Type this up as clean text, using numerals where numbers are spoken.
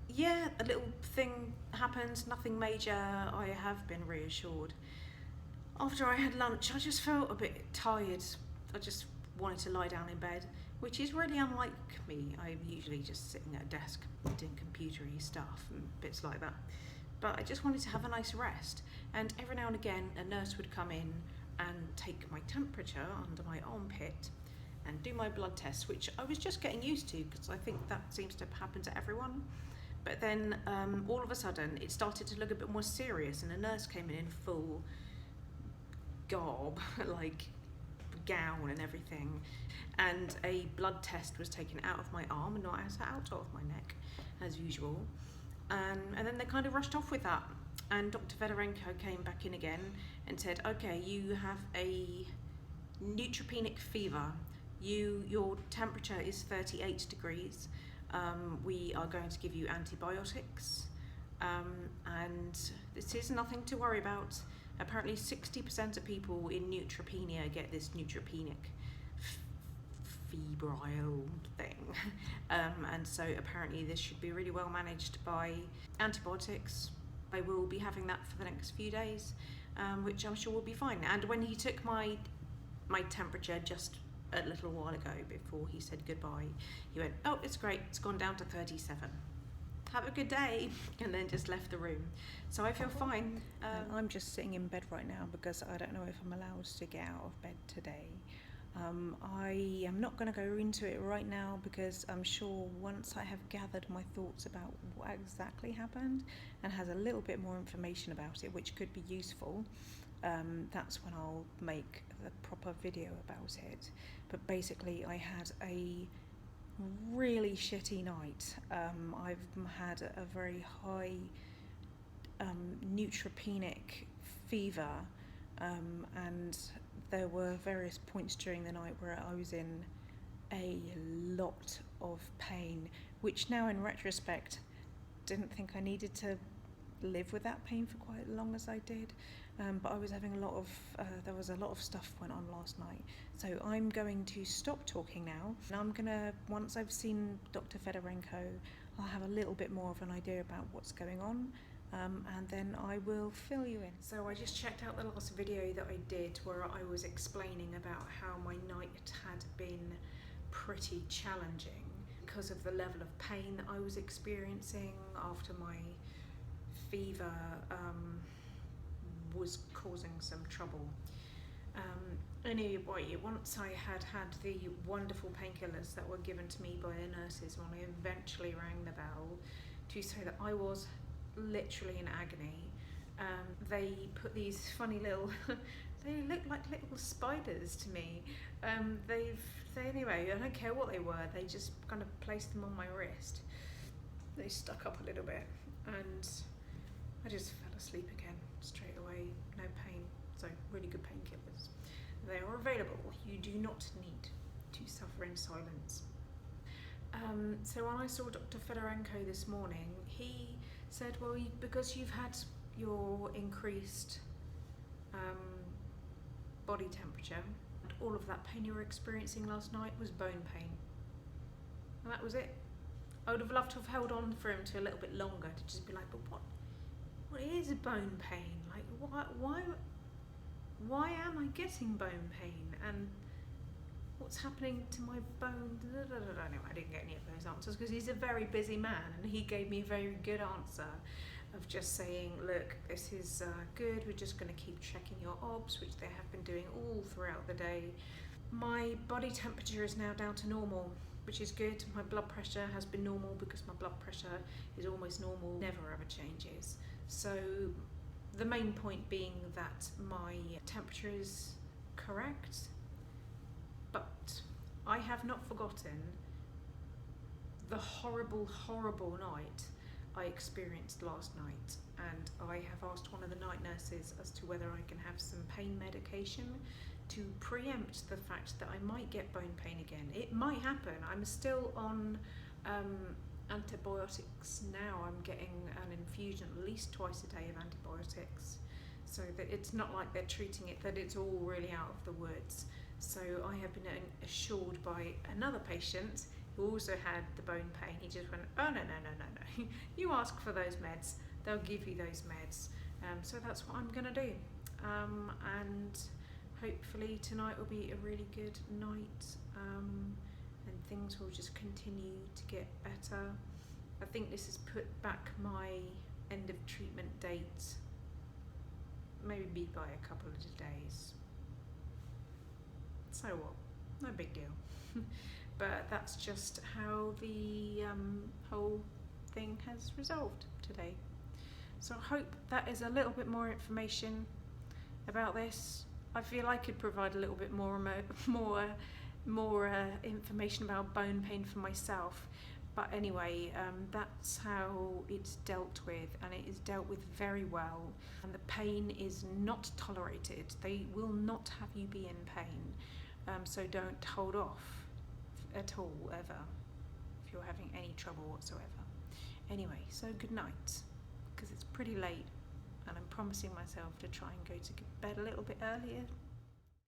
Yeah, a little thing happened, nothing major. I have been reassured. After I had lunch, I just felt a bit tired. I just wanted to lie down in bed, which is really unlike me. I'm usually just sitting at a desk doing computery stuff and bits like that. But I just wanted to have a nice rest. And every now and again, a nurse would come in and take my temperature under my armpit and do my blood test, which I was just getting used to because I think that seems to happen to everyone. But then all of a sudden it started to look a bit more serious, and a nurse came in full garb, like gown and everything, and a blood test was taken out of my arm, not out of my neck as usual. And then they kind of rushed off with that. And Dr. Fedorenko came back in again and said, okay, you have a neutropenic fever. Your temperature is 38 degrees. We are going to give you antibiotics, and this is nothing to worry about. Apparently 60% of people in neutropenia get this neutropenic febrile thing, and so apparently this should be really well managed by antibiotics. I will be having that for the next few days, which I'm sure will be fine. And when he took my temperature just a little while ago, before he said goodbye, he went, oh, it's great, it's gone down to 37. Have a good day, and then just left the room. So I feel fine. I'm just sitting in bed right now because I don't know if I'm allowed to get out of bed today. I am not going to go into it right now because I'm sure once I have gathered my thoughts about what exactly happened and has a little bit more information about it, which could be useful, that's when I'll make the proper video about it. But basically I had a really shitty night. I've had a very high neutropenic fever, and there were various points during the night where I was in a lot of pain, which now in retrospect didn't think I needed to live with that pain for quite as long as I did, but I was having there was a lot of stuff went on last night. So I'm going to stop talking now, and I'm gonna, once I've seen Dr. Fedorenko, I'll have a little bit more of an idea about what's going on, and then I will fill you in. So I just checked out the last video that I did where I was explaining about how my night had been pretty challenging because of the level of pain that I was experiencing after my fever was causing some trouble. Anyway, once I had the wonderful painkillers that were given to me by the nurses, when I eventually rang the bell to say that I was literally in agony, they put these funny little they look like little spiders to me. Anyway, I don't care what they were, they just kind of placed them on my wrist. They stuck up a little bit and I just fell asleep again straight away. No pain, so really good painkillers. They are available. You do not need to suffer in silence. So when I saw Dr. Fedorenko this morning, he said, well, because you've had your increased body temperature, and all of that pain you were experiencing last night was bone pain. And that was it. I would have loved to have held on for him to a little bit longer to just be like, but what is bone pain? Like, why am I getting bone pain? And what's happening to my bone? Anyway, I didn't get any of those answers because he's a very busy man, and he gave me a very good answer of just saying, look, this is good, we're just going to keep checking your obs, which they have been doing all throughout the day. My body temperature is now down to normal, which is good. My blood pressure has been normal because my blood pressure is almost normal, never ever changes. So the main point being that my temperature is correct, but I have not forgotten the horrible, horrible night I experienced last night, and I have asked one of the night nurses as to whether I can have some pain medication to preempt the fact that I might get bone pain again. It might happen. I'm still on antibiotics now. I'm getting an infusion at least twice a day of antibiotics, so that it's not like they're treating it, that it's all really out of the woods. So I have been assured by another patient who also had the bone pain, he just went, oh no, you ask for those meds, they'll give you those meds. So that's what I'm going to do, and hopefully tonight will be a really good night, and things will just continue to get better. I think this has put back my end of treatment date maybe by a couple of days. So what? No big deal. But that's just how the whole thing has resolved today. So I hope that is a little bit more information about this. I feel I could provide a little bit more information about bone pain for myself. But anyway, that's how it's dealt with, and it is dealt with very well. And the pain is not tolerated. They will not have you be in pain. So don't hold off at all, ever, if you're having any trouble whatsoever. Anyway, so good night, because it's pretty late, and I'm promising myself to try and go to bed a little bit earlier